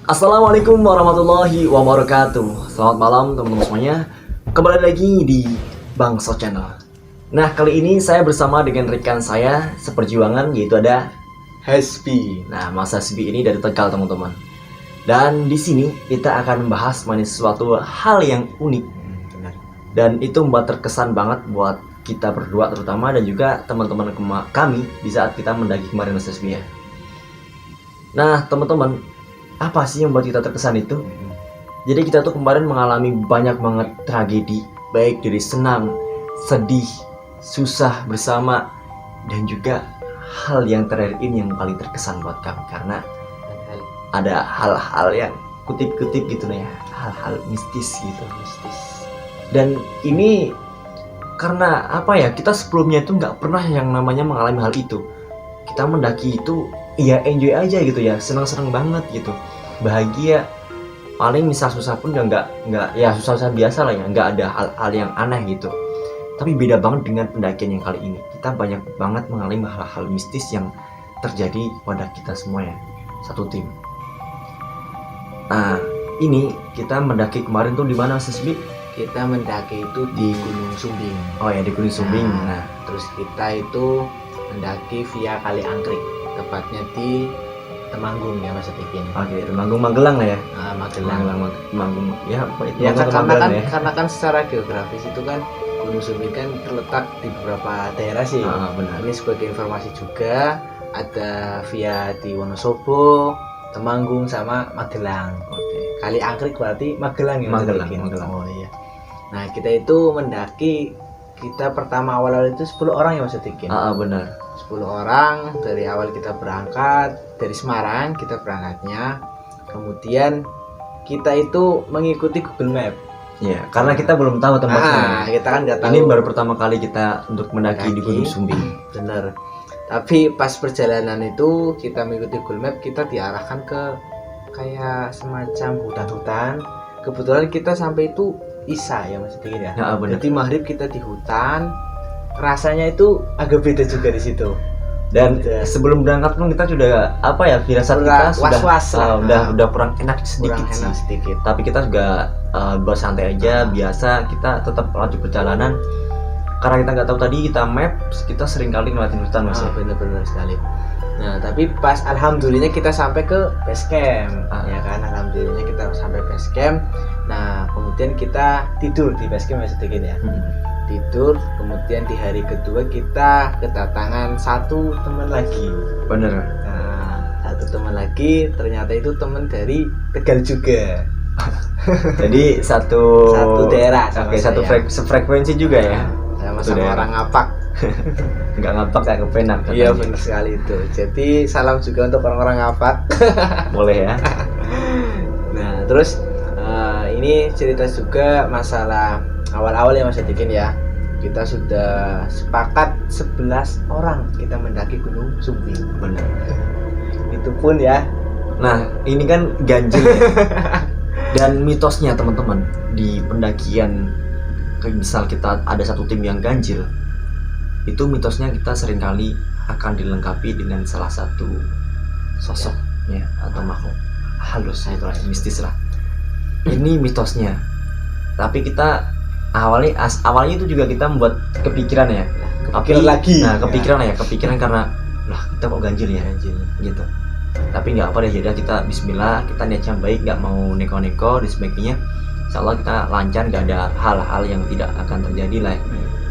Assalamualaikum warahmatullahi wabarakatuh. Selamat malam teman-teman semuanya. Kembali lagi di Bangso Channel. Nah, kali ini saya bersama dengan rekan saya seperjuangan, yaitu ada Hasbi. Nah, Mas Hasbi ini dari Tegal, teman-teman. Dan di sini kita akan membahas mengenai sesuatu hal yang unik. Dan itu membuat terkesan banget buat kita berdua terutama, dan juga teman-teman kami di saat kita mendaki kemarin, Mas Hasbi ya. Nah, teman-teman, apa sih yang membuat kita terkesan itu? Jadi kita tuh kemarin mengalami banyak banget tragedi, baik dari senang, sedih, susah bersama, dan juga hal yang terakhir ini yang paling terkesan buat kami, karena ada hal-hal yang kutip-kutip gitu ya, hal-hal mistis gitu. Dan ini karena apa ya, kita sebelumnya itu nggak pernah yang namanya mengalami hal itu. Kita mendaki itu ya enjoy aja gitu ya, senang-senang banget gitu, bahagia. Paling misal susah pun nggak ya, susah-susah biasa lah ya, nggak ada hal-hal yang aneh gitu. Tapi beda banget dengan pendakian yang kali ini. Kita banyak banget mengalami hal-hal mistis yang terjadi pada kita semua ya, satu tim. Nah, ini kita mendaki kemarin tuh di mana, Sisbi? Kita mendaki itu di Gunung Sumbing. Oh ya, di Gunung Sumbing. Nah, terus kita itu mendaki via Kali Angkrik, tepatnya di Temanggung ya, Mas Tikin. Oke, Temanggung Magelang lah ya. Magelang. Temanggung ya, apa itu? Ya kan, ya? karena kan secara geografis itu kan Gunung Sumbing kan terletak di beberapa daerah sih. Benar. Ini sebagai informasi juga, ada via di Wonosobo, Temanggung sama Magelang. Oke. Kali Angkrik berarti Magelang ya, Magelang. Oh iya. Nah, kita itu mendaki, kita pertama awal itu 10 orang ya, Mas Tikin. Benar. 10 orang dari awal kita berangkat dari Semarang, kita berangkatnya. Kemudian kita itu mengikuti Google Map. Ya, karena kita belum tahu tempatnya. Kita kan nggak tahu. Ini baru pertama kali kita untuk mendaki di Gunung Sumbing. Bener. Tapi pas perjalanan itu kita mengikuti Google Map, kita diarahkan ke kayak semacam hutan-hutan. Kebetulan kita sampai itu Isya ya, Mas Tikin ya. Jadi maghrib kita di hutan. Rasanya itu agak beda juga di situ. Dan sebelum berangkat pun kita sudah apa ya, firasat kita sudah was-was udah kurang enak sedikit. Tapi kita juga bersantai aja, biasa kita tetap lanjut perjalanan. Karena kita nggak tahu tadi, kita map, kita sering kali ngeliatin hutan, Mas. Bener sekali. Nah, tapi pas alhamdulillahnya kita sampai ke base camp, ya kan, alhamdulillahnya kita sampai base camp. Nah, kemudian kita tidur di base camp, Mas Tikin ya. Tidur, kemudian di hari kedua kita kedatangan satu teman lagi. Bener. Nah, satu teman lagi, ternyata itu teman dari Tegal juga. Jadi satu daerah. Oke, satu frekuensi juga ya. Sama-sama orang Ngapak. Nggak Ngapak, nggak kepenak. Iya, benar sekali itu. Jadi salam juga untuk orang-orang Ngapak. Boleh ya. Nah, terus ini cerita juga masalah awal-awal ya, Mas Tikin ya. Kita sudah sepakat 11 orang kita mendaki Gunung Sumbing. Benar. Itu pun ya. Nah, ini kan ganjil ya. Dan mitosnya teman-teman, di pendakian misal kita ada satu tim yang ganjil, itu mitosnya kita seringkali akan dilengkapi dengan salah satu sosok ya, atau makhluk halus gitu lah, mistis lah. Ini mitosnya. Tapi kita awalnya itu juga kita membuat kepikiran ya. Kepikiran karena lah kita kok ganjil gitu. Tapi nggak apa deh, jadi kita Bismillah, kita niatnya baik, nggak mau neko-neko dan sebagainya. Insyaallah kita lancar, nggak ada hal-hal yang tidak akan terjadi lah.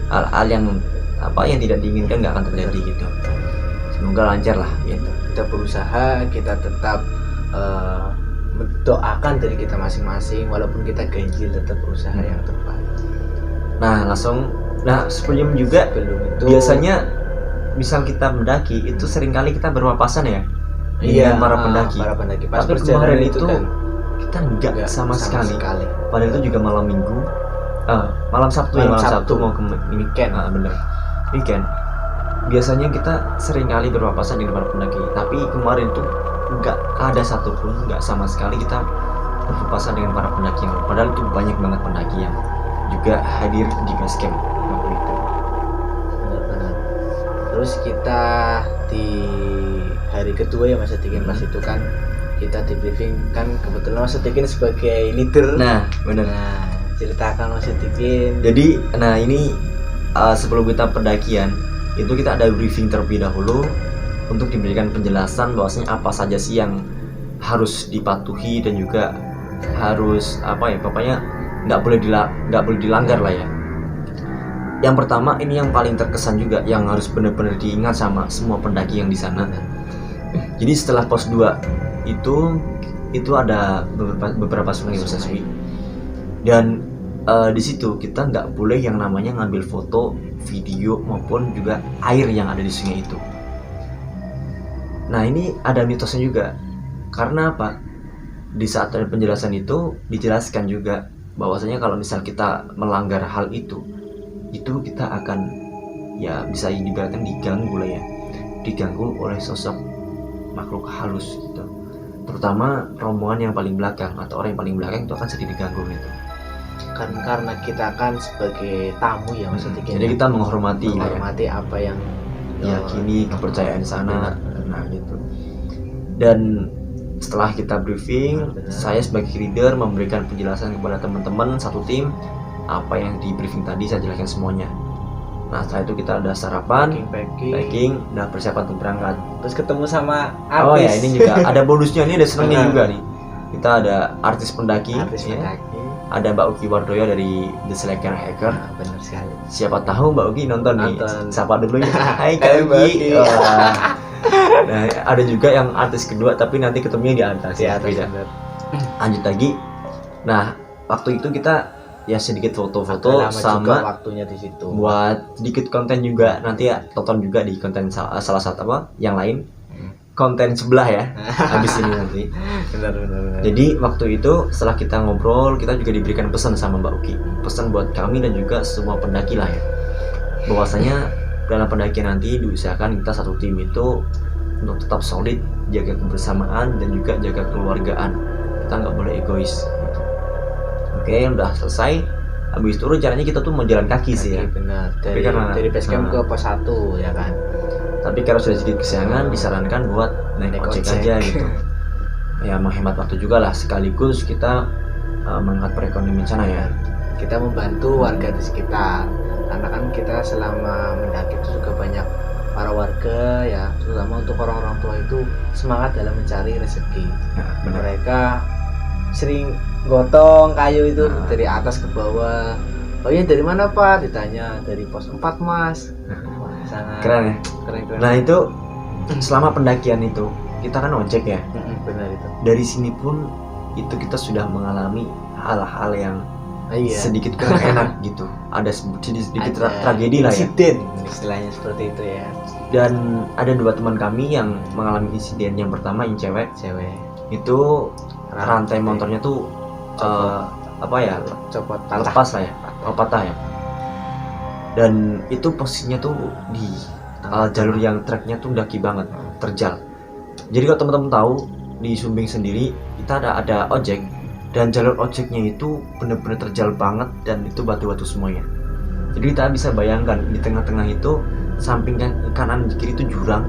Hal-hal yang tidak diinginkan nggak akan terjadi gitu. Semoga lancar lah gitu. Kita berusaha, kita tetap mendoakan dari kita masing-masing, walaupun kita ganjil tetap berusaha yang terbaik. Sebelum juga itu biasanya misal kita mendaki itu seringkali kita berpapasan ya dengan para pendaki. Pas tapi kemarin itu kan, kita nggak sama sekali. Padahal itu juga malam minggu, malam Sabtu mau ke weekend. Weekend. Biasanya kita seringkali berpapasan dengan para pendaki, tapi kemarin tuh nggak ada satupun, nggak sama sekali kita berpapasan dengan para pendaki. Padahal itu banyak banget pendaki yang juga hadir di base camp waktu itu. Benar. Terus kita di hari kedua ya Mas Tikin, pas itu kan kita di briefing kan kebetulan Mas Sodikin sebagai leader. Nah, benar. Nah, ceritakan Mas Sodikin. Jadi, nah ini sebelum kita pendakian itu kita ada briefing terlebih dahulu untuk diberikan penjelasan bahwasanya apa saja sih yang harus dipatuhi dan juga harus apa ya, pokoknya nggak boleh dilanggar lah ya. Yang pertama ini yang paling terkesan juga yang harus benar-benar diingat sama semua pendaki yang di sana. Jadi setelah pos 2 itu ada beberapa sungai Seswi. Dan di situ kita nggak boleh yang namanya ngambil foto, video maupun juga air yang ada di sungai itu. Nah, ini ada mitosnya juga. Karena apa? Di saat ada penjelasan itu dijelaskan juga bahwasanya kalau misal kita melanggar hal itu kita akan ya bisa diibaratkan diganggu lah ya, diganggu oleh sosok makhluk halus gitu. Terutama rombongan yang paling belakang atau orang yang paling belakang itu akan sedikit diganggu gitu. Kan karena kita kan sebagai tamu ya Mas Sodikin. Jadi kita menghormati apa yang diyakini kepercayaan sana. Nah gitu. Dan setelah kita briefing, saya sebagai leader memberikan penjelasan kepada teman-teman satu tim apa yang di briefing tadi, saya jelaskan semuanya. Nah setelah itu kita ada sarapan, packing, dan persiapan untuk berangkat. Terus ketemu sama artis. Oh ya, ini juga ada bonusnya, ini ada senangnya juga nih. Kita ada artis pendaki. Ada Mbak Uki Wardoyo dari The Slacker Hacker. Benar sekali. Siapa tahu Mbak Uki nonton nih. Sapa dulu ya. Hai Kak Uki. Nah, ada juga yang artis kedua tapi nanti ketemunya di atas. Di atas. Lanjut lagi. Nah, waktu itu kita ya sedikit foto-foto sama waktunya di situ. Buat sedikit konten juga nanti ya, tonton juga di konten salah satu yang lain. Konten sebelah ya. Habis ini nanti. Benar. Jadi waktu itu setelah kita ngobrol, kita juga diberikan pesan sama Mbak Uki. Pesan buat kami dan juga semua pendaki lah ya. Bahwasanya dalam pendakian nanti diusahakan kita satu tim itu untuk tetap solid, jaga kebersamaan dan juga jaga kekeluargaan. Kita nggak boleh egois. Oke, udah selesai. Habis itu rencananya kita tuh mau jalan kaki sih ya. Benar. Dari base camp ke pos 1 ya kan. Tapi karena sudah sedikit kesiangan, disarankan buat naik ojek aja gitu. Ya menghemat waktu juga lah, sekaligus kita mengangkat perekonomian sana ya. Kita membantu warga di sekitar. Karena kan kita selama mendaki itu juga banyak para warga ya, terutama untuk orang-orang tua itu semangat dalam mencari rezeki. Nah, mereka sering gotong kayu itu dari atas ke bawah. Oh iya, dari mana Pak? Ditanya, dari pos 4 Mas. Wah, sangat keren ya. Keren. Nah itu selama pendakian itu kita kan ojek ya. Benar itu. Dari sini pun itu kita sudah mengalami hal-hal yang sedikit kurang enak gitu. Ada sedikit tragedi lah ya. Insiden istilahnya seperti itu ya. Dan ada 2 teman kami yang mengalami insiden. Yang pertama yang cewek. Itu rantai motornya tuh copot, lepas lah ya, patah ya. Dan itu posisinya tuh di jalur yang treknya tuh daki banget, terjal. Jadi kalau teman-teman tahu di Sumbing sendiri kita ada ojek dan jalur ojeknya itu benar-benar terjal banget dan itu batu-batu semuanya. Jadi kita bisa bayangkan di tengah-tengah itu samping kanan kiri itu jurang.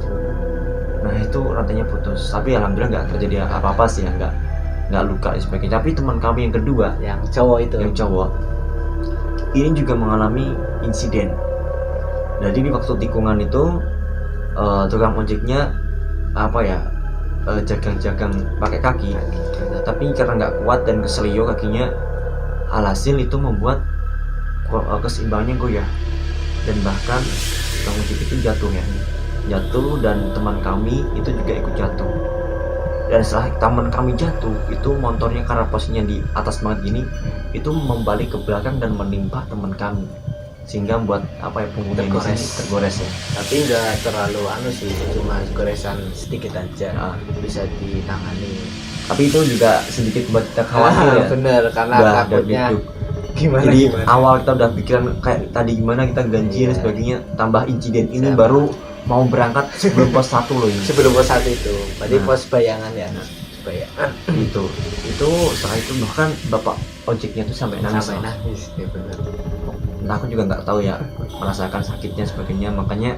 Nah itu rantainya putus. Tapi alhamdulillah nggak terjadi apa-apa sih ya, nggak luka dan sebagainya. Tapi teman kami yang kedua, yang cowok ini juga mengalami insiden. Jadi di waktu tikungan itu tukang ojeknya jagang-jagang pakai kaki, tapi karena nggak kuat dan keselio kakinya, alhasil itu membuat keseimbangannya goyah dan bahkan tukang ojek itu jatuh dan teman kami itu juga ikut jatuh. Dan setelah teman kami jatuh, itu motornya karena posisinya di atas banget gini, itu membalik ke belakang dan menimpa teman kami, sehingga membuat punggungnya tergores ya. Tapi nggak terlalu sih, cuma goresan sedikit aja, bisa ditangani. Tapi itu juga sedikit buat kita khawatir ya. Bener, karena takutnya gimana. Jadi awal kita udah pikiran kayak tadi gimana kita ganjil dan sebagainya, tambah insiden ini baru mau berangkat sebelum pos 1 loh ini. Sebelum pos 1 itu, berarti pos bayangan ya. Itu setelah itu bahkan bapak ojeknya tuh sampai nangis ya benar. Nah, aku juga nggak tahu ya, merasakan sakitnya sebagainya, makanya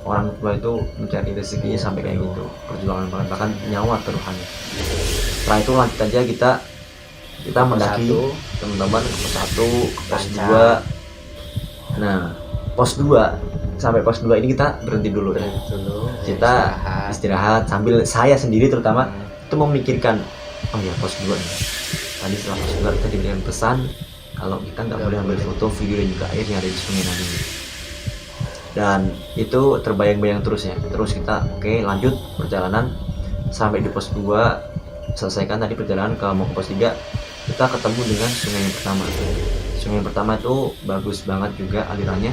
orang tua itu mencari rezekinya sampai kayak gitu, perjuangan banget, bahkan nyawa taruhannya. Setelah itu lanjut aja kita mendaki teman-teman ke pos 1, ke pos 2. Nah pos 2 sampai pos 2 ini kita berhenti dulu. Kita istirahat sambil saya sendiri terutama itu memikirkan, oh ya pos 2 nih. Tadi setelah pos 2 kita diberikan pesan kalau kita nggak boleh ambil foto, video dan juga air yang ada di sungai nanti. Dan itu terbayang-bayang terus ya. Terus kita lanjut perjalanan sampai di pos 2, selesaikan tadi perjalanan ke mau ke pos 3, kita ketemu dengan sungai yang pertama. Sungai yang pertama itu bagus banget juga alirannya.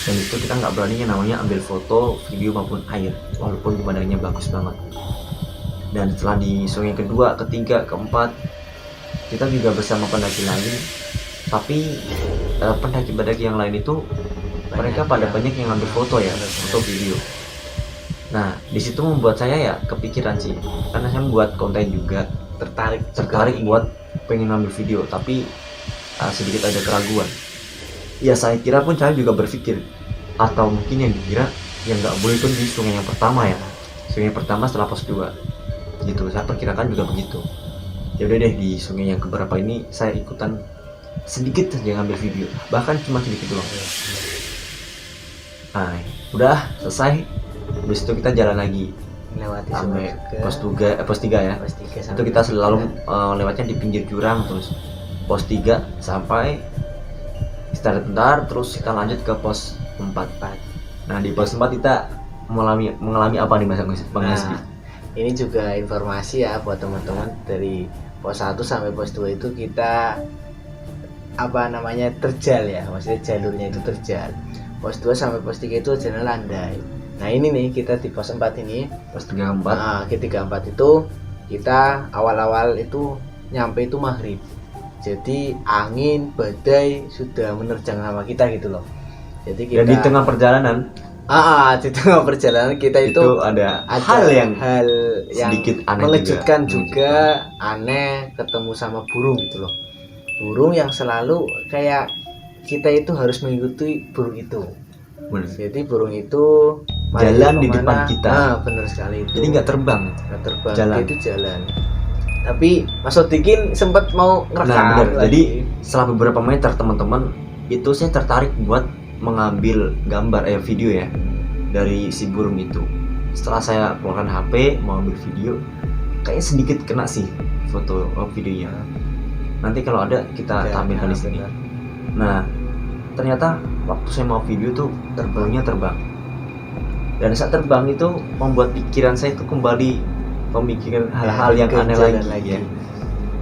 Dan itu kita nggak berani yang namanya ambil foto, video maupun air, walaupun pemandangannya bagus banget. Dan setelah di sungai yang kedua, ketiga, keempat, kita juga bersama pendaki lain, tapi pendaki-pendaki yang lain itu mereka pada banyak yang ngambil foto ya, foto video. Nah di situ membuat saya ya kepikiran sih, karena saya membuat konten juga, tertarik buat pengen ngambil video, tapi sedikit ada keraguan. Ya saya kira pun saya juga berpikir, atau mungkin yang dikira yang nggak boleh itu di sungai yang pertama ya, sungai yang pertama setelah pos 2 gitu. Saya perkirakan juga begitu. Ya udah deh, di sungai yang keberapa ini saya ikutan sedikit saja ngambil video, bahkan cuma sedikit doang. Nah udah selesai, habis itu kita jalan lagi melewati sampai pos 3 ya. Itu kita selalu lewatnya di pinggir jurang, terus pos 3 sampai istirahat bentar, terus kita lanjut ke pos 4. Nah di pos 4 kita mengalami apa nih Bang Hasbi? Ini juga informasi ya buat teman-teman, dari pos 1 sampai pos 2 itu kita terjal ya, maksudnya jalurnya itu terjal. Pos 2 sampai pos 3 itu jalan landai. Nah ini nih kita di pos 4 ini, pos 3-4. Ke 3-4 itu kita awal-awal itu nyampe itu maghrib. Jadi angin badai sudah menerjang sama kita gitu loh. Jadi kita di tengah perjalanan di tengah perjalanan kita itu ada hal yang sedikit aneh, mengejutkan juga aneh, ketemu sama burung gitu loh. Burung yang selalu kayak kita itu harus mengikuti burung itu. Bener. Jadi burung itu jalan di depan kita. Benar sekali itu. Jadi nggak terbang, jalan. Itu jalan. Tapi Mas Odikin sempat mau ngerekam. Jadi setelah beberapa meter teman-teman, itu saya tertarik buat mengambil gambar video ya dari si burung itu. Setelah saya keluarkan HP mau ambil video, kayaknya sedikit kena sih foto videonya. Nanti kalau ada kita tampilkan di sini. Nah ternyata waktu saya mau video tuh burungnya terbang. Dan saat terbang itu membuat pikiran saya itu kembali memikirkan hal-hal yang aneh lagi ya.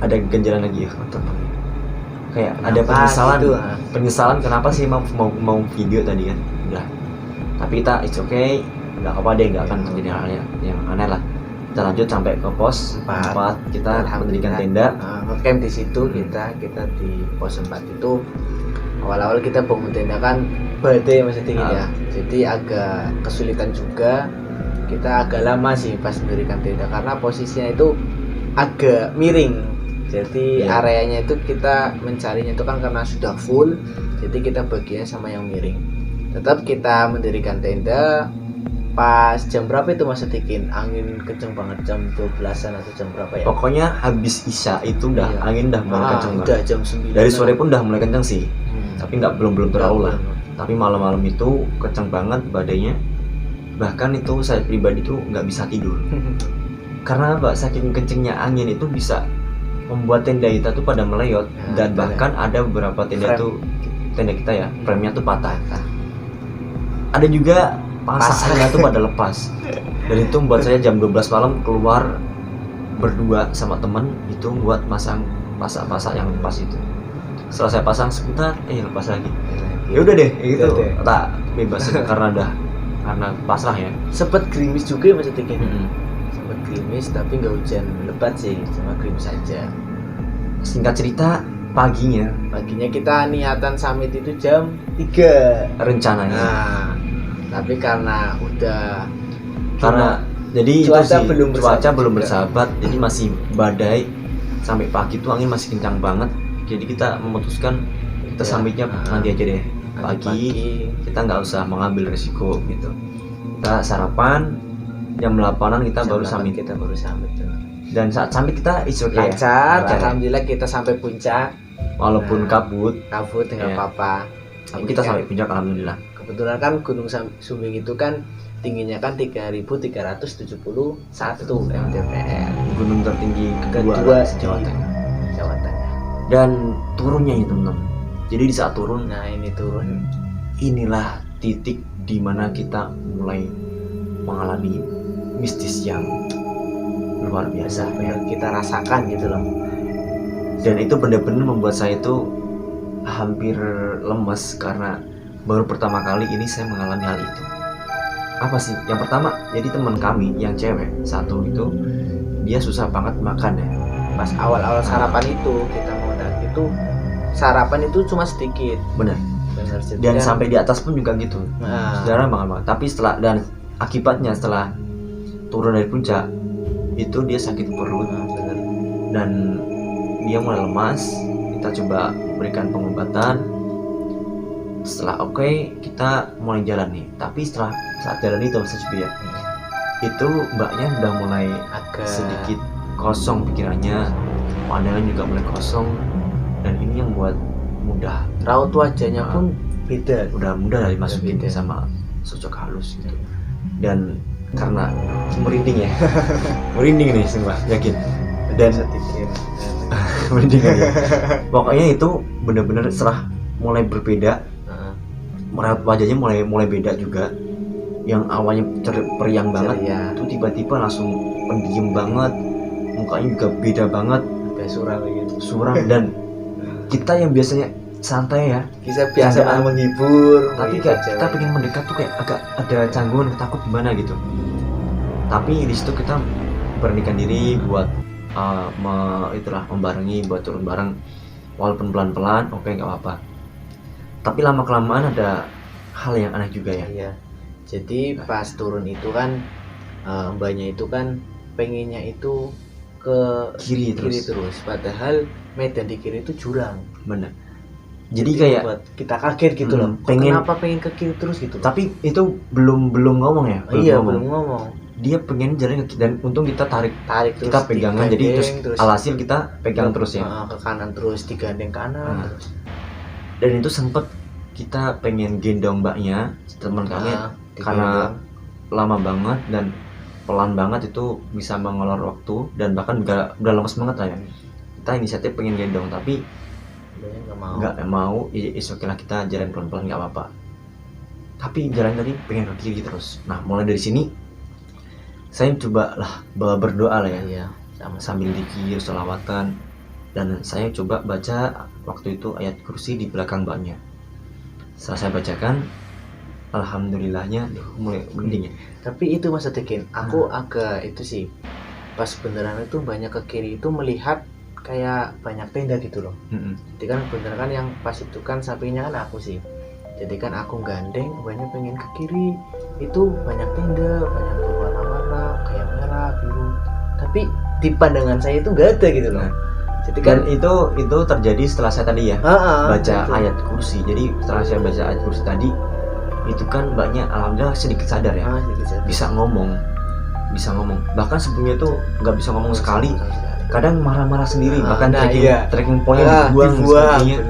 Ada ganjalan lagi ya, kayak ada penyesalan kenapa sih mau video tadi kan. Udah, tapi kita it's okay, nggak apa deh, nggak akan terjadi hal yang aneh lah. Kita lanjut sampai ke pos 4, kita mendirikan tenda, ngecamp di situ. Kita di pos 4 itu awal-awal kita bangun tenda kan badai masih tinggi ya, jadi agak kesulitan juga. Kita agak lama sih pas mendirikan tenda karena posisinya itu agak miring. Jadi areanya itu kita mencarinya itu kan karena sudah full, jadi kita bagiannya sama yang miring. Tetap kita mendirikan tenda. Pas jam berapa itu Mas Odikin? Angin kenceng banget, jam 12-an atau jam berapa ya? Pokoknya habis isya itu udah angin udah mulai kenceng banget. Udah jam 9. Dari sore pun udah mulai kenceng sih. Tapi belum terlalu lah. Tapi malam-malam itu kenceng banget badainya. Bahkan itu saya pribadi tuh nggak bisa tidur. Karena saking kencengnya angin itu bisa membuat tenda kita tuh pada meleyot, dan bahkan ada beberapa tenda kita ya, frame-nya tuh patah. Ada juga pasangnya tuh pada lepas. Dan itu membuat saya jam 12 malam keluar berdua sama temen itu buat pasang pasak yang lepas itu. Setelah saya pasang sebentar, lepas lagi. Ya udah deh, gitu. Tak bebas karena pasrah ya. Sempet gerimis juga Mas Odikin. Sempet gerimis tapi nggak hujan lebat sih, cuma gerimis saja. Singkat cerita, paginya kita niatan summit itu jam 3 rencananya. Nah, tapi karena jadi cuaca belum juga. bersahabat, jadi masih badai sampai pagi tuh angin masih kencang banget. Jadi kita memutuskan kita summitnya nanti aja deh. pagi kita nggak usah mengambil risiko gitu. Kita sarapan jam 8-an kita baru summit. Dan saat summit kita lancar. Alhamdulillah kita sampai puncak. Walaupun kabut nggak apa-apa. Tapi kita sampai puncak alhamdulillah. Kebetulan kan Gunung Sumbing itu kan tingginya kan 3.371 mdpl. Gunung tertinggi kedua Jawa Tengah. Dan turunnya itu teman. Jadi di saat turun, inilah titik di mana kita mulai mengalami mistis yang luar biasa yang kita rasakan gitu loh. Dan itu benar-benar membuat saya itu hampir lemes karena baru pertama kali ini saya mengalami hal itu. Apa sih? Yang pertama, jadi teman kami yang cewek satu itu dia susah banget makan ya. Pas awal-awal sarapan itu kita mau mendaki itu sarapan itu cuma sedikit. Benar. Dan sampai di atas pun juga gitu. Jarang banget. Tapi akibatnya setelah turun dari puncak itu dia sakit perut dan dia mulai lemas. Kita coba berikan pengobatan. Setelah kita mulai jalan nih. Tapi setelah saat jalan itu itu mbaknya udah mulai agak sedikit kosong pikirannya, pandangan juga mulai kosong, dan ini yang buat mudah raut wajahnya pun beda, udah mudah dari masukin sama sosok halus gitu. Dan karena merinding ya merinding nih semua yakin dan merinding ya. Pokoknya itu benar-benar setelah mulai berbeda, raut wajahnya mulai beda juga. Yang awalnya periang banget itu tiba-tiba langsung pendiam banget, mukanya juga beda banget, kayak suram dan kita yang biasanya santai ya, kita biasa menghibur, tapi kayak kita pengen mendekat tuh kayak agak ada canggungan, takut gimana gitu. Tapi di situ kita beranikan diri buat membarengi buat turun bareng, walaupun pelan-pelan, nggak apa-apa. Tapi lama kelamaan ada hal yang aneh juga ya. Iya. Jadi pas turun itu kan mbaknya itu kan pengennya itu ke kiri terus, padahal medan di kiri itu jurang. Bener. Jadi kayak buat kita kaget gitu loh. Kenapa pengen ke kiri terus gitu? Tapi itu belum ngomong ya. Belum ngomong. Dia pengen jalan ke kiri dan untung kita tarik terus, kita pegangan jadi terus alhasil kita pegang terus ya. Ke kanan terus, digandeng kanan terus. Dan itu sempet kita pengen gendong mbaknya, teman kami karena lama banget dan pelan banget itu bisa mengolor waktu dan bahkan udah lemes banget lah ya. Kita inisiatif pengen gendong tapi nggak mau. Lah kita jalan pelan-pelan nggak apa-apa. Tapi jalan tadi pengen ke kiri terus. Nah mulai dari sini saya coba lah berdoa lah ya, sambil dikir sholawatan, dan saya coba baca waktu itu ayat kursi di belakang mbaknya. Setelah saya bacakan, alhamdulillahnya mulai mending ya. Tapi itu Mas Adekin, aku agak itu sih pas beneran itu banyak ke kiri itu melihat kayak banyak tenda gitu loh. Jadi kan beneran kan yang pas itu kan sampingnya kan aku sih. Jadi kan aku gandeng, banyak pengen ke kiri itu banyak tenda, banyak berwarna-warna kayak merah, biru. Tapi di pandangan saya itu nggak ada gitu loh. Jadi kan itu terjadi setelah saya tadi ya baca ayat kursi. Jadi setelah saya baca ayat kursi tadi itu kan mbaknya alhamdulillah sedikit sadar ya, bisa ngomong. Bahkan sebelumnya tuh nggak bisa ngomong sekali, kadang marah-marah sendiri, bahkan tracking point dibuang sepertinya.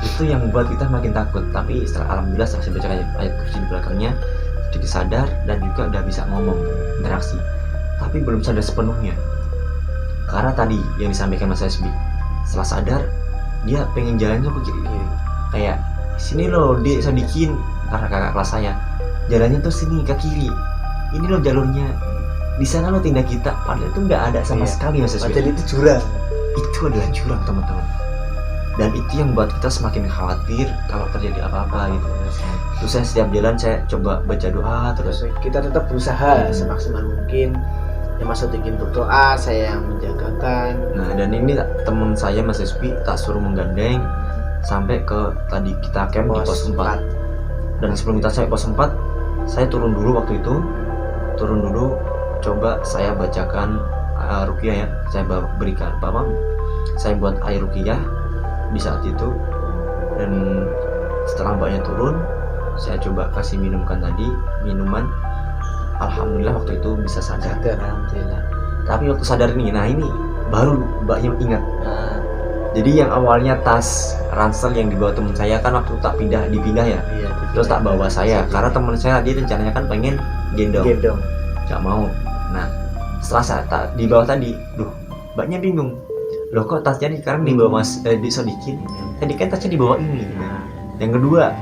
Itu yang membuat kita makin takut. Tapi alhamdulillah setelah saya baca ayat kursi di belakangnya sedikit sadar dan juga udah bisa ngomong, interaksi. Tapi belum sadar sepenuhnya karena tadi yang disampaikan Mas SB, setelah sadar dia pengen jalan tuh ke kiri, kayak sini loh dia sodikin, karena kakak kelas saya jalannya tuh sini ke kiri, ini loh jalurnya, di sana loh tenda kita, padahal itu nggak ada sama sekali Mas SB. Padahal itu jurang. Itu adalah jurang teman-teman, dan itu yang buat kita semakin khawatir kalau terjadi apa-apa gitu. Terus saya setiap jalan saya coba baca doa terus. Kita tetap berusaha semaksimal mungkin. Ya Mas Sodikin berdoa, saya yang menjagakan. Nah dan ini teman saya Mas SB tak suruh menggandeng sampai ke tadi kita camp di pos 4. Dan sebelum kita sampai pos 4, saya turun dulu waktu itu. Coba saya bacakan ruqyah ya. Saya berikan saya buat air ruqyah di saat itu. Dan setelah mbaknya turun, saya coba kasih minumkan tadi minuman. Alhamdulillah waktu itu bisa sadar. Alhamdulillah. Tapi waktu sadar nih, nah ini baru mbaknya ingat. Jadi yang awalnya tas ransel yang dibawa teman saya kan waktu tak dipindah ya. Iya, Terus tak bawa saya karena teman saya dia rencananya kan pengen gendong. Gak mau. Nah setelah saya tak dibawa tadi, mbaknya bingung. Loh kok tasnya sekarang dibawa Mas disodikin? Tadi kan tasnya dibawa ini. Yang kedua,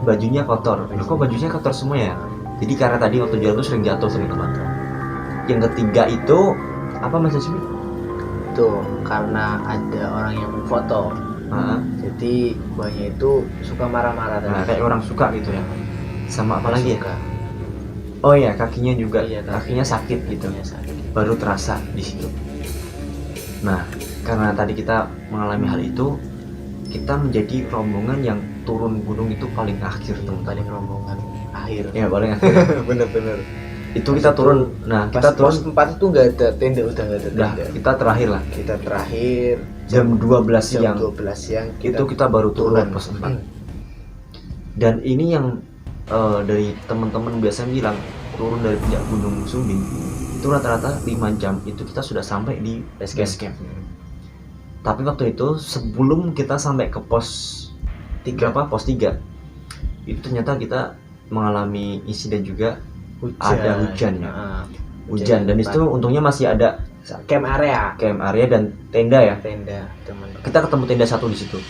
bajunya kotor. Loh kok bajunya kotor semua ya? Jadi karena tadi waktu jalan tuh sering jatuh teman-teman. Yang ketiga itu apa Mas Jasmi? Tuh karena ada orang yang foto. Jadi mbaknya itu suka marah-marah. Nah, kayak orang suka gitu ya. Sama apa lagi ya? Suka. Oh ya, kakinya juga. Iya, kakinya sakit gitu. Kakinya sakit. Baru terasa di situ. Nah, karena tadi kita mengalami hal itu, kita menjadi rombongan yang turun gunung itu paling akhir teman. Paling rombongan akhir. Ya, paling akhir. Bener-bener. Itu kita turun. Nah, kita turun pos 4 itu nggak ada tenda, udah nggak ada udah tenda. kita terakhir lah. Kita terakhir Jam 12 siang. Jam 12 siang Itu kita baru turun dari pos 4. Dan ini yang dari teman-teman biasa bilang turun dari puncak Gunung Sumbing itu rata-rata 5 jam itu kita sudah sampai di base camp. Tapi waktu itu sebelum kita sampai ke pos 3 itu ternyata kita mengalami insiden juga. Ada hujan ya. Hujan dan itu untungnya masih ada camp area dan tenda ya. Tenda teman. Kita ketemu tenda satu di situ.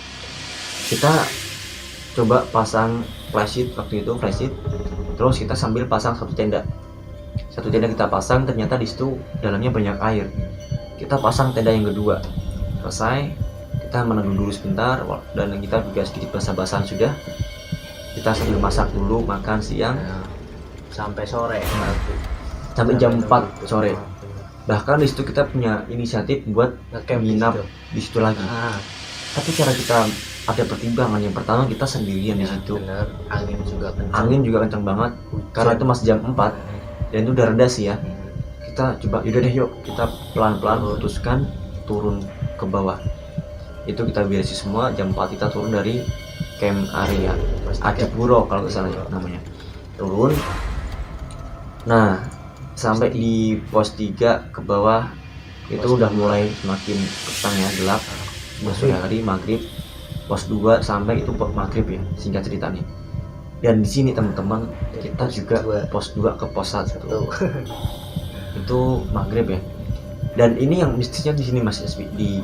Kita coba pasang flashlight waktu itu terus kita sambil pasang satu tenda kita pasang, ternyata di situ dalamnya banyak air. Kita pasang tenda yang kedua, selesai kita menunggu dulu sebentar dan kita juga sedikit basah-basahan sudah. Kita sambil masak dulu, makan siang sampai sore sampai jam 4 sore. Bahkan di situ kita punya inisiatif buat nginap di situ lagi. Tapi cara kita ada pertimbangan. Yang pertama kita sendirian di situ. Bener. Angin juga kencang banget. Karena itu masih jam 4 dan itu udah reda sih ya. Kita coba yaudah deh yuk kita pelan-pelan memutuskan turun ke bawah. Itu kita beresin semua. Jam 4 kita turun dari camp area Adipuro kalau nggak salah namanya. Turun. Nah sampai di pos 3 ke bawah itu udah mulai semakin petang ya, gelap. Udah sore hari maghrib. Pos 2 sampai itu maghrib ya, singkat ceritanya. Dan di sini teman-teman kita juga pos 2 ke pos 1 itu maghrib ya. Dan ini yang mistisnya di sini Mas Esbi, di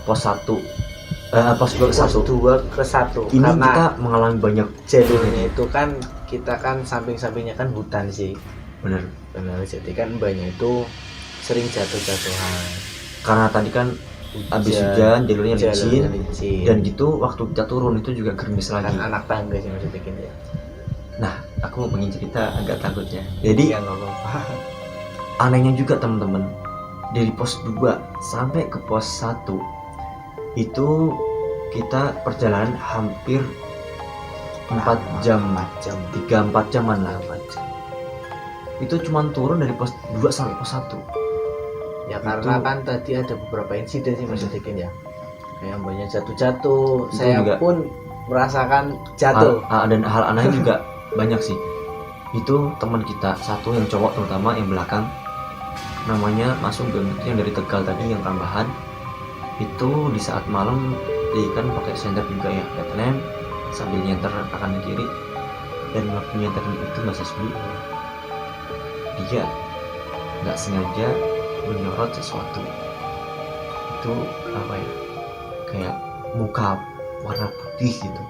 pos 1 pos 2 ke 1 ini karena kita mengalami banyak jalurnya itu kan kita kan samping-sampingnya kan hutan sih. Benar, jadi kan banyak itu sering jatuh-jatuhan karena tadi kan habis hujan jalurnya licin dan gitu waktu kita turun itu juga gerimis lagi. Kan anak tangga sih maksudnya gitu ya. Nah aku mau pengen cerita agak takutnya. Jadi ya, anehnya juga teman-teman, dari pos 2 sampai ke pos 1 itu kita perjalanan hampir 4 jam 3-4 jaman lah. Itu cuma turun dari pos 2 sampai pos 1 ya karena itu, kan tadi ada beberapa insiden sih Mas Dekin ya, kayak banyak jatuh-jatuh. Saya juga pun merasakan jatuh dan hal aneh juga banyak sih. Itu teman kita satu yang cowok terutama yang belakang, namanya Mas Sugeng yang dari Tegal tadi yang tambahan. Itu di saat malam dia kan pakai senter juga ya, headlamp sambil nyenter kanan kiri, dan waktu nyenter itu Mas Esbi dia nggak sengaja menyorot sesuatu. Itu apa ya, kayak muka warna putih gitu.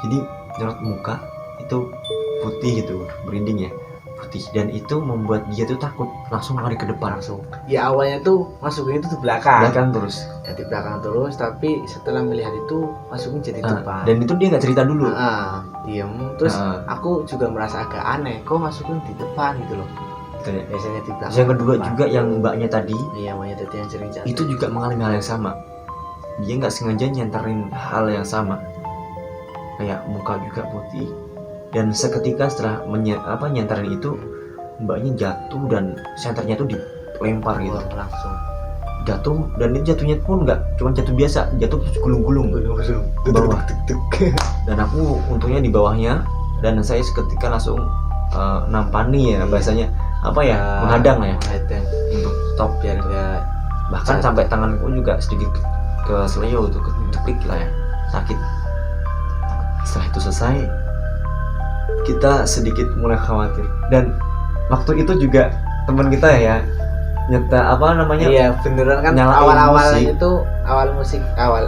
Jadi nyorot muka itu putih gitu, merinding ya, putih, dan itu membuat dia tuh takut, langsung lari ke depan. Langsung ya awalnya tuh masuknya itu di belakang terus ya, di belakang terus, tapi setelah melihat itu masuknya jadi depan. Dan itu dia nggak cerita dulu, diem terus. Aku juga merasa agak aneh, kok masuknya di depan gitu loh. Biasanya di belakang. Yang kedua juga yang mbaknya tadi, mbaknya tadi yang sering jatuh, itu juga mengalami hal yang sama. Dia nggak sengaja nyenterin hal yang sama, kayak muka juga putih, dan seketika setelah nyenterin itu mbaknya jatuh dan senternya itu dilempar gitu. Langsung jatuh, dan ini jatuhnya pun nggak cuma jatuh biasa, jatuh terus gulung-gulung ke bawah. Dan aku untungnya di bawahnya, dan saya seketika langsung nampani ya bahasanya, apa ya, menghadang lah ya, untuk stop biar nggak bahkan sampai tanganku juga sedikit ke seleo itu, kejepit lah ya, sakit. Setelah itu selesai, kita sedikit mulai khawatir, dan waktu itu juga teman kita ya nyata apa namanya, iya beneran kan, nyalain awal-awalnya musik. itu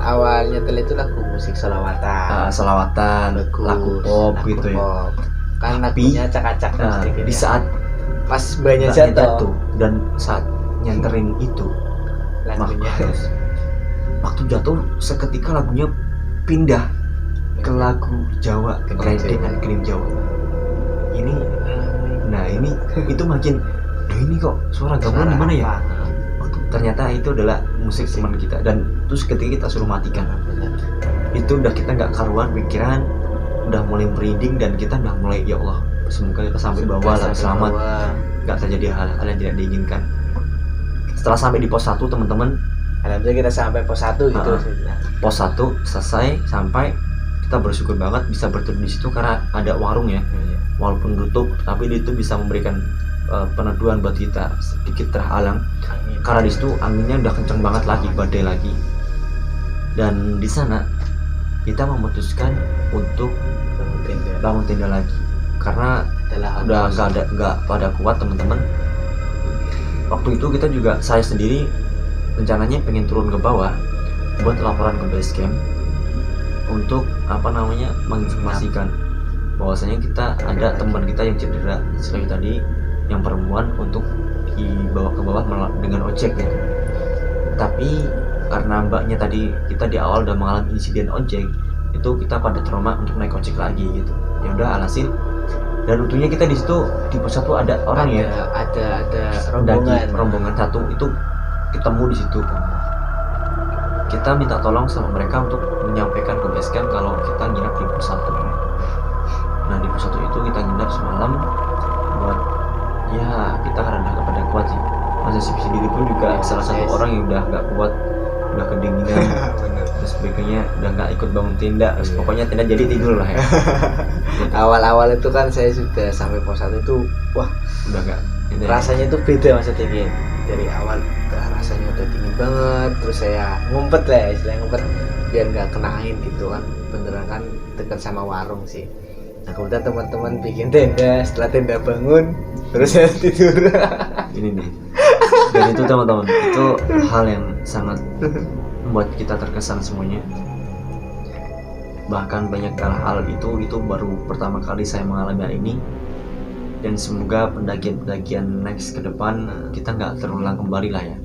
awal nyetel itu lagu musik selawatan, selawatan, lagu pop gitu ya. pop. Kan Tapi, lagunya acak-acak sedikit di ya. saat pas banyak mbaknya jatuh dan saat nyenterin itu, lagunya waktu jatuh seketika lagunya pindah ke lagu Jawa, ke Gledek Krim Jawa. Ini, nah ini itu makin, duh ini kok suara gamelan di mana ya? Ternyata itu adalah musik teman kita, dan terus ketika kita suruh matikan, itu udah kita nggak karuan pikiran, udah mulai merinding, dan kita udah mulai, ya Allah semoga kita sampai bawah lah selamat, nggak terjadi hal-hal yang tidak diinginkan. Setelah sampai di pos 1 teman-teman, alhamdulillah kita sampai pos 1 gitu. Pos 1 selesai, sampai kita bersyukur banget bisa berteduh di situ karena ada warung ya, walaupun tutup tapi itu bisa memberikan peneduhan buat kita, sedikit terhalang karena di situ anginnya udah kenceng banget lagi, badai lagi. Dan di sana kita memutuskan untuk bangun tenda lagi karena udah nggak pada kuat teman-teman. Waktu itu kita juga, saya sendiri rencananya pengen turun ke bawah buat laporan ke base camp untuk apa namanya, menginformasikan bahwasanya kita ada teman kita yang cedera sekali tadi, yang perempuan, untuk dibawa ke bawah dengan ojek gitu. Tapi karena mbaknya tadi kita di awal udah mengalami insiden ojek, itu kita pada trauma untuk naik ojek lagi gitu. Ya udah, alhasil, dan untungnya kita di situ di pos 1 ada orang ada rombongan satu itu ketemu di situ. Kita minta tolong sama mereka untuk menyampaikan ke base camp kalau kita nginap di pos 1. Nah di pos 1 itu kita nginap semalam buat, ya kita karena udah pada kuat sih. Mas Asif sendiri pun juga salah satu orang yang udah gak kuat, udah kedinginan, terus sebagainya, udah gak ikut bangun tenda, pokoknya tenda jadi tidur lah ya. Awal-awal itu kan saya sudah sampai pos 1 itu, wah Udah gak gitu ya. rasanya itu beda Mas Dingin. Dari awal rasanya udah dingin banget, terus saya ngumpet lah, istilahnya ngumpet biar nggak kena angin gitu kan, beneran kan dekat sama warung sih. Nah kemudian teman-teman bikin tenda, setelah tenda bangun terus saya tidur. Ini nih, dan itu teman-teman, itu hal yang sangat membuat kita terkesan semuanya. Bahkan banyak hal itu baru pertama kali saya mengalami hal ini, dan semoga pendakian next ke depan kita nggak terulang kembali lah ya.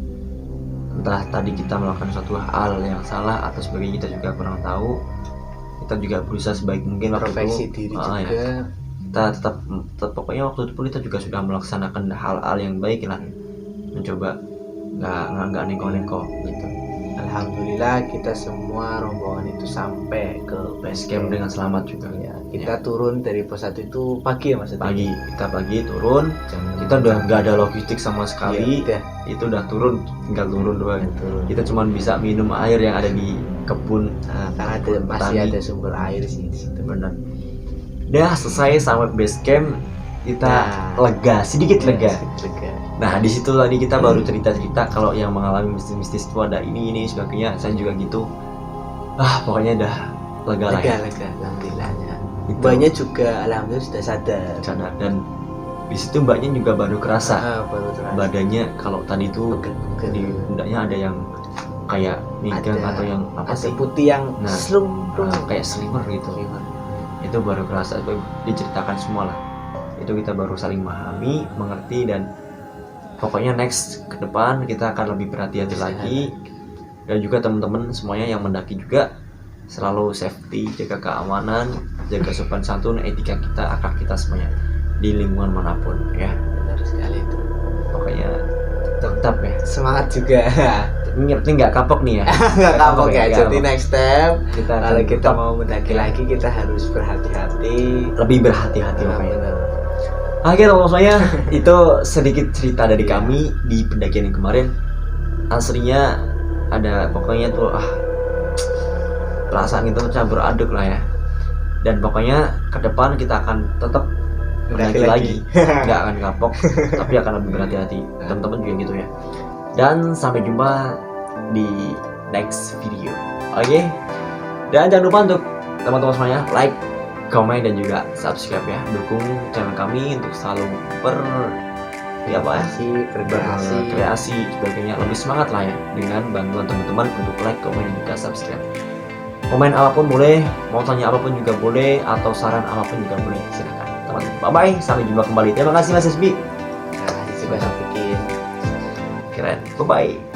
Entah tadi kita melakukan suatu hal yang salah atau sebagainya, kita juga kurang tahu. Kita juga berusaha sebaik mungkin waktu Introspeksi itu, diri juga. ya. Kita tetap pokoknya waktu itu pun kita juga sudah melaksanakan hal-hal yang baik lah, mencoba nggak neko-neko gitu. Alhamdulillah kita semua rombongan itu sampai ke Base camp dengan selamat juga. Ya, kita turun dari pos 1 itu pagi ya Mas Dingin? Pagi turun, kita udah nggak ada logistik sama sekali. Iya, Itu udah turun, tinggal turun doang. turun. Kita cuma bisa minum air yang ada di kebun, Karena masih petani. ada sumber air sih di situ. Benar. Udah selesai sampai base camp, kita lega, sedikit lega. Nah di situ tadi kita baru cerita kalau yang mengalami mistis itu ada ini sebagainya. Saya juga gitu. Pokoknya udah lega lah ya. Lega, alhamdulillahnya. Gitu. Mbaknya juga alhamdulillah sudah sadar. Dan di situ mbaknya juga baru kerasa Baru terasa. badannya kalau tadi itu Pegel. di pundaknya ada yang kayak minggang atau yang apa ada sih, putih yang Nah, slung kayak slimer gitu. Itu baru kerasa, diceritakan semua lah. Itu kita baru saling memahami, mengerti, dan pokoknya next ke depan kita akan lebih berhati-hati lagi. Dan juga teman-teman semuanya yang mendaki juga selalu safety, jaga keamanan, jaga sopan santun, etika kita, akhlak kita semuanya di lingkungan manapun ya. Benar sekali itu. Pokoknya tetap ya Semangat juga. ngerti nggak kapok nih ya. Nggak kapok ya. nggak Jadi kapok. next step Kita kalau akan kita tetap mau mendaki lagi kita harus berhati-hati. lebih berhati-hati Nah, pokoknya. benar. Oke teman-teman semuanya, itu sedikit cerita dari kami di pendakian yang kemarin. aslinya ada pokoknya tuh perasaan itu campur aduk lah ya. Dan pokoknya ke depan kita akan tetap mendaki lagi. Nggak akan kapok, tapi akan lebih berhati-hati. Teman-teman juga gitu ya. Dan sampai jumpa di next video. Oke. Dan jangan lupa untuk teman-teman semuanya like, komen, dan juga subscribe ya. Dukung channel kami untuk selalu kreasi sebagainya, lebih semangat lah ya dengan bantuan teman-teman untuk like, komen, dan juga subscribe. Komen apapun boleh, mau tanya apapun juga boleh, atau saran apapun juga boleh, silakan teman-teman. Bye bye, sampai jumpa kembali. Terima kasih Mas SB. Nah, juga bikin Keren. Bye bye.